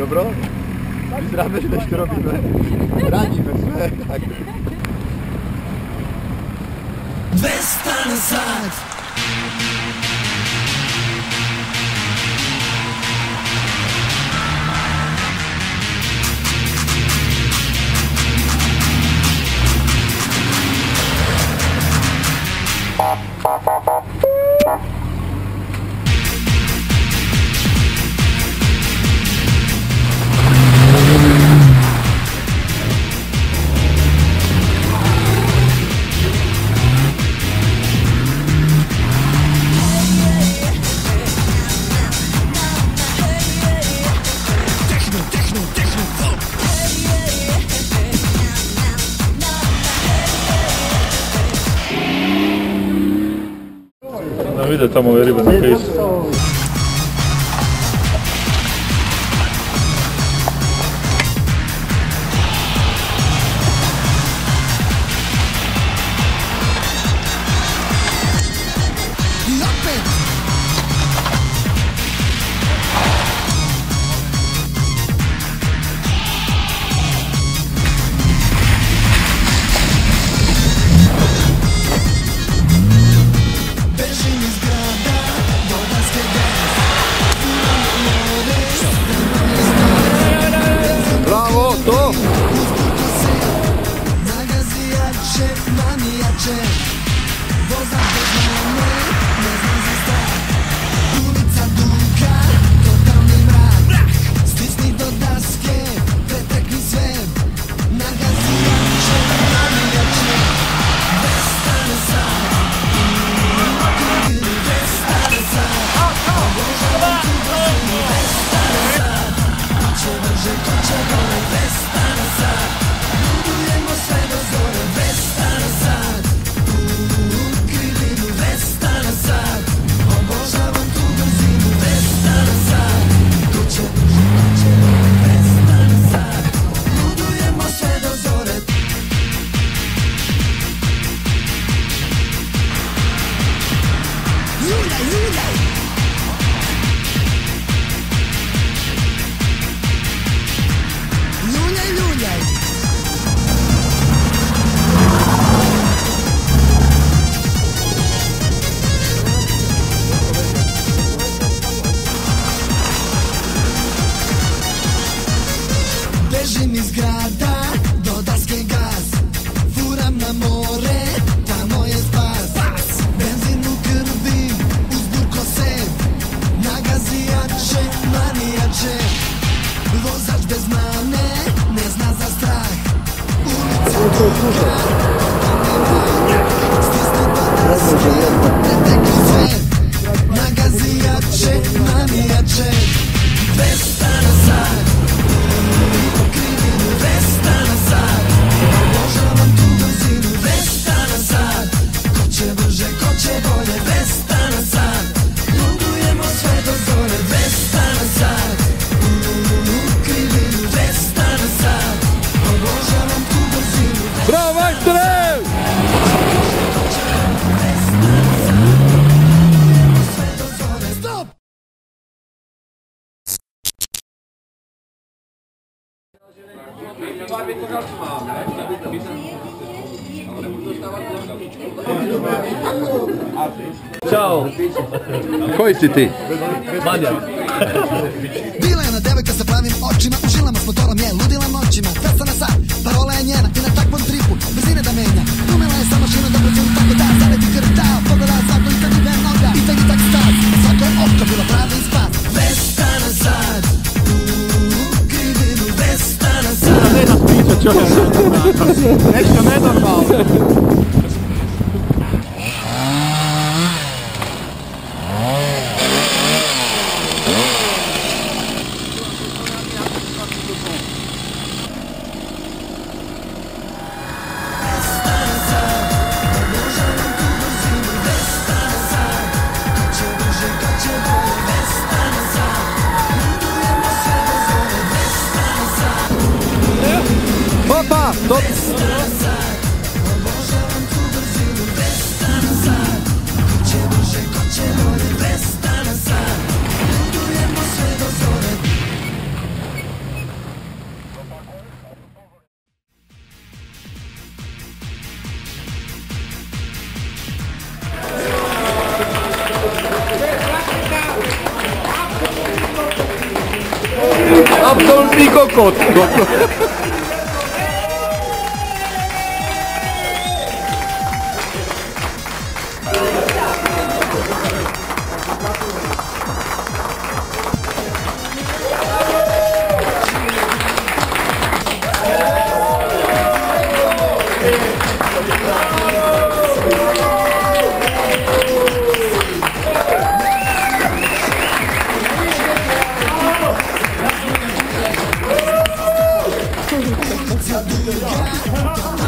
Dobro? Zramy źle się robimy. Ranimy się. Tak. No vide tamo ove ribe na fejsu. Bežim iz grada, do daske gaz, furam na more, tamo je spas. Benzin u krvi, uzburko se, nagazijače, manijače. Vozač bez mane, ne zna za strah. Ulica duga, stisni do daske, pretekli sve. Nagazijače, manijače, 200 na sat. Bravo, majstore! Stop! Ćao! Koji si ti? Manja! Bila je ona devojka sa pravim očima, u žilama s motorom je ludila noćima. 200 na sat, parola je njena i na takvom tripu brzine da menja. Umela je sa mašinom da brzinu tako da zaredi krta. Pogleda svako i tad ibe noga i tad i tak stas. Svako je opka bila pravi spas. 200 na sat, krivinu 200 na sat. Ne da priča čovjek. Nešto nenormalno. Opa, stop! Absolutní kokot. Policja,